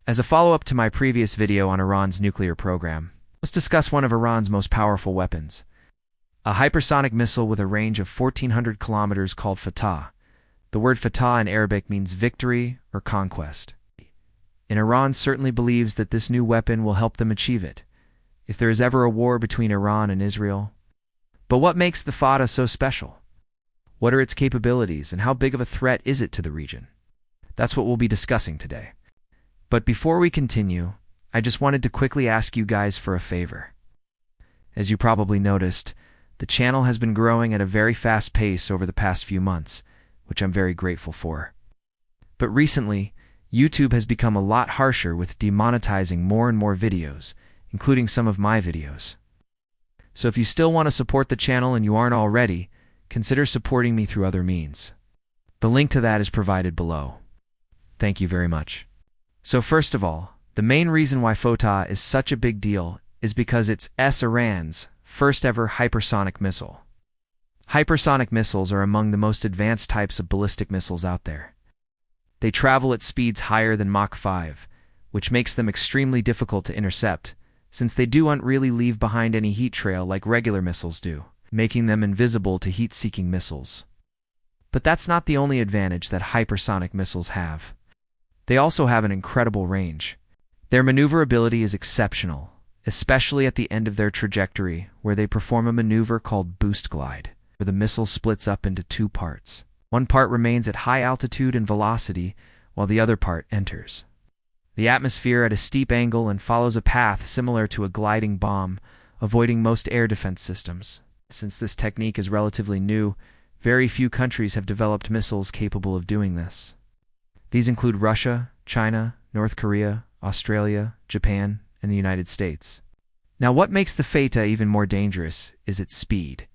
As a follow-up to my previous video on Iran's nuclear program, let's discuss one of Iran's most powerful weapons, a hypersonic missile with a range of 1,400 kilometers called Fatah. The word Fatah in Arabic means victory or conquest. And Iran certainly believes that this new weapon will help them achieve it, if there is ever a war between Iran and Israel. But what makes the Fatah so special? What are its capabilities, and how big of a threat is it to the region? That's what we'll be discussing today. But before we continue, I just wanted to quickly ask you guys for a favor. As you probably noticed, the channel has been growing at a very fast pace over the past few months, which I'm very grateful for. But recently, YouTube has become a lot harsher with demonetizing more and more videos, including some of my videos. So if you still want to support the channel and you aren't already, consider supporting me through other means. The link to that is provided below. Thank you very much. So first of all, the main reason why Fatah is such a big deal is because it's Iran's first ever hypersonic missile. Hypersonic missiles are among the most advanced types of ballistic missiles out there. They travel at speeds higher than Mach 5, which makes them extremely difficult to intercept, since they don't really leave behind any heat trail like regular missiles do, making them invisible to heat-seeking missiles. But that's not the only advantage that hypersonic missiles have. They also have an incredible range. Their maneuverability is exceptional, especially at the end of their trajectory, where they perform a maneuver called boost glide, where the missile splits up into two parts. One part remains at high altitude and velocity, while the other part enters the atmosphere at a steep angle and follows a path similar to a gliding bomb, avoiding most air defense systems. Since this technique is relatively new, very few countries have developed missiles capable of doing this. These include Russia, China, North Korea, Australia, Japan, and the United States. Now, what makes the Fatah even more dangerous is its speed.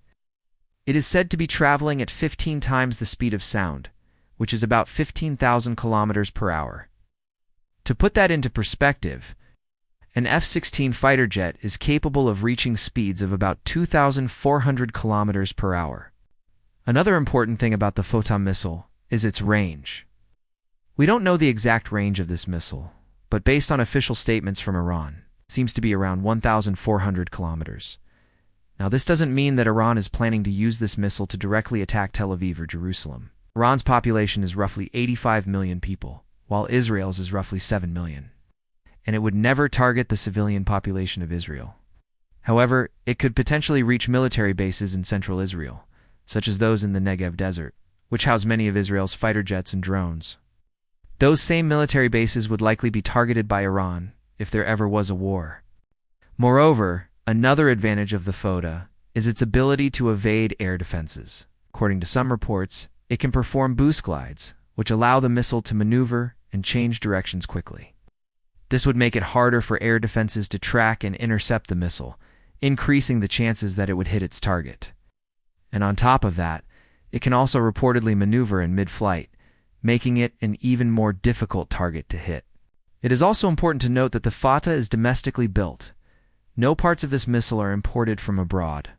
It is said to be traveling at 15 times the speed of sound, which is about 15,000 kilometers per hour. To put that into perspective, an F-16 fighter jet is capable of reaching speeds of about 2,400 kilometers per hour. Another important thing about the Fatah missile is its range. We don't know the exact range of this missile, but based on official statements from Iran, it seems to be around 1,400 kilometers. Now, this doesn't mean that Iran is planning to use this missile to directly attack Tel Aviv or Jerusalem. Iran's population is roughly 85 million people, while Israel's is roughly 7 million. And it would never target the civilian population of Israel. However, it could potentially reach military bases in central Israel, such as those in the Negev desert, which house many of Israel's fighter jets and drones. Those same military bases would likely be targeted by Iran if there ever was a war. Moreover, another advantage of the Fatah is its ability to evade air defenses. According to some reports, it can perform boost glides, which allow the missile to maneuver and change directions quickly. This would make it harder for air defenses to track and intercept the missile, increasing the chances that it would hit its target. And on top of that, it can also reportedly maneuver in mid-flight, making it an even more difficult target to hit. It is also important to note that the Fatah is domestically built. No parts of this missile are imported from abroad.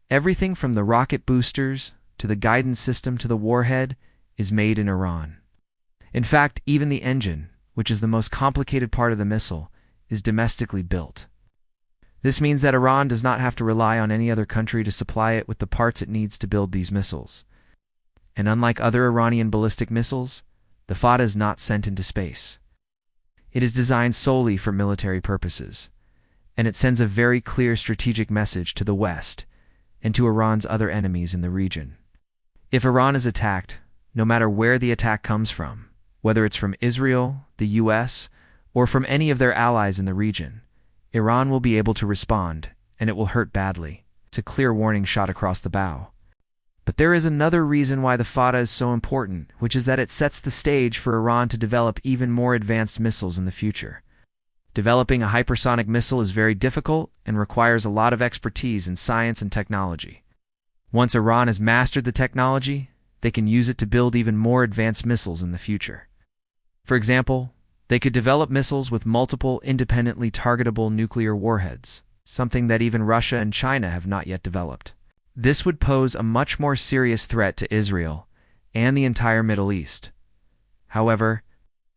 Everything from the rocket boosters to the guidance system to the warhead is made in Iran. In fact, even the engine, which is the most complicated part of the missile, is domestically built. This means that Iran does not have to rely on any other country to supply it with the parts it needs to build these missiles. And unlike other Iranian ballistic missiles, the Fatah is not sent into space. It is designed solely for military purposes, and it sends a very clear strategic message to the West and to Iran's other enemies in the region. If Iran is attacked, no matter where the attack comes from, whether it's from Israel, the US, or from any of their allies in the region, Iran will be able to respond, and it will hurt badly. It's a clear warning shot across the bow. But there is another reason why the Fatah is so important, which is that it sets the stage for Iran to develop even more advanced missiles in the future. Developing a hypersonic missile is very difficult and requires a lot of expertise in science and technology. Once Iran has mastered the technology, they can use it to build even more advanced missiles in the future. For example, they could develop missiles with multiple independently targetable nuclear warheads, something that even Russia and China have not yet developed. This would pose a much more serious threat to Israel and the entire Middle East. However,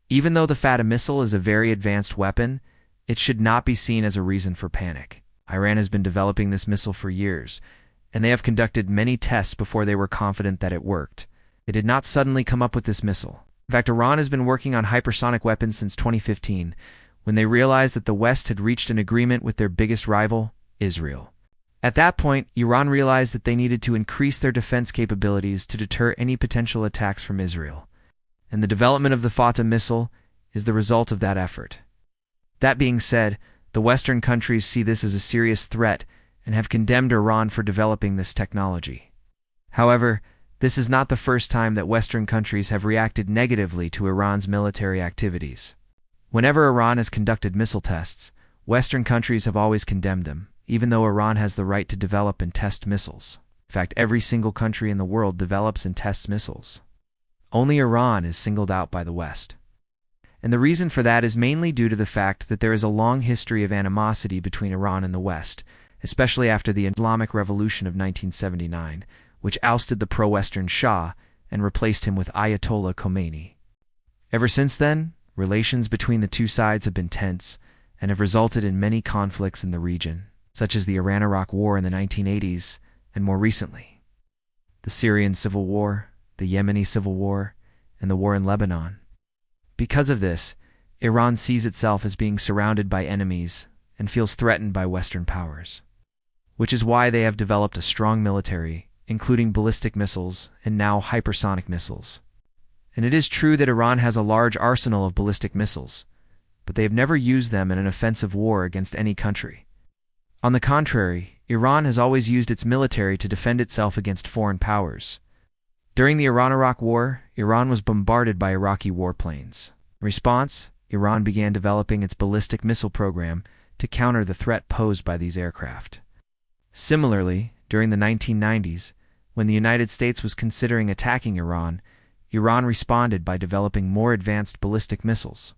Even though the Fatah missile is a very advanced weapon, it should not be seen as a reason for panic. Iran has been developing this missile for years, and they have conducted many tests before they were confident that it worked. They did not suddenly come up with this missile. In fact, Iran has been working on hypersonic weapons since 2015, when they realized that the West had reached an agreement with their biggest rival, Israel. At that point, Iran realized that they needed to increase their defense capabilities to deter any potential attacks from Israel. And the development of the Fatah missile is the result of that effort. That being said, the Western countries see this as a serious threat and have condemned Iran for developing this technology. However, this is not the first time that Western countries have reacted negatively to Iran's military activities. Whenever Iran has conducted missile tests, Western countries have always condemned them, even though Iran has the right to develop and test missiles. In fact, every single country in the world develops and tests missiles. Only Iran is singled out by the West. And the reason for that is mainly due to the fact that there is a long history of animosity between Iran and the West, especially after the Islamic Revolution of 1979, which ousted the pro-Western Shah and replaced him with Ayatollah Khomeini. Ever since then, relations between the two sides have been tense and have resulted in many conflicts in the region, such as the Iran-Iraq War in the 1980s and more recently, the Syrian Civil War, the Yemeni Civil War, and the war in Lebanon. Because of this, Iran sees itself as being surrounded by enemies and feels threatened by Western powers, which is why they have developed a strong military, including ballistic missiles and now hypersonic missiles. And it is true that Iran has a large arsenal of ballistic missiles, but they have never used them in an offensive war against any country. On the contrary, Iran has always used its military to defend itself against foreign powers. During the Iran-Iraq War, Iran was bombarded by Iraqi warplanes. In response, Iran began developing its ballistic missile program to counter the threat posed by these aircraft. Similarly, during the 1990s, when the United States was considering attacking Iran, Iran responded by developing more advanced ballistic missiles.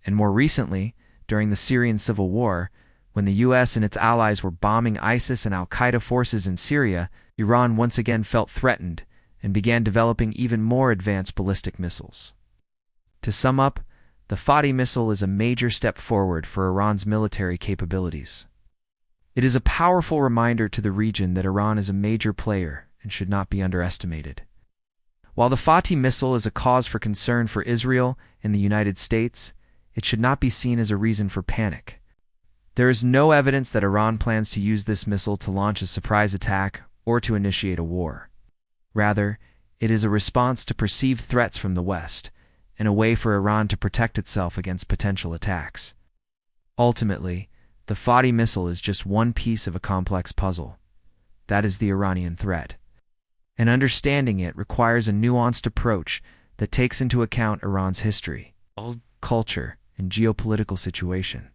And more recently, during the Syrian Civil War, when the US and its allies were bombing ISIS and al-Qaeda forces in Syria, Iran once again felt threatened and began developing even more advanced ballistic missiles. To sum up, the Fatah missile is a major step forward for Iran's military capabilities. It is a powerful reminder to the region that Iran is a major player and should not be underestimated. While the Fatah missile is a cause for concern for Israel and the United States, it should not be seen as a reason for panic. There is no evidence that Iran plans to use this missile to launch a surprise attack or to initiate a war. Rather, it is a response to perceived threats from the West and a way for Iran to protect itself against potential attacks. Ultimately, the Fatah missile is just one piece of a complex puzzle. That is the Iranian threat. And understanding it requires a nuanced approach that takes into account Iran's history, culture, and geopolitical situation.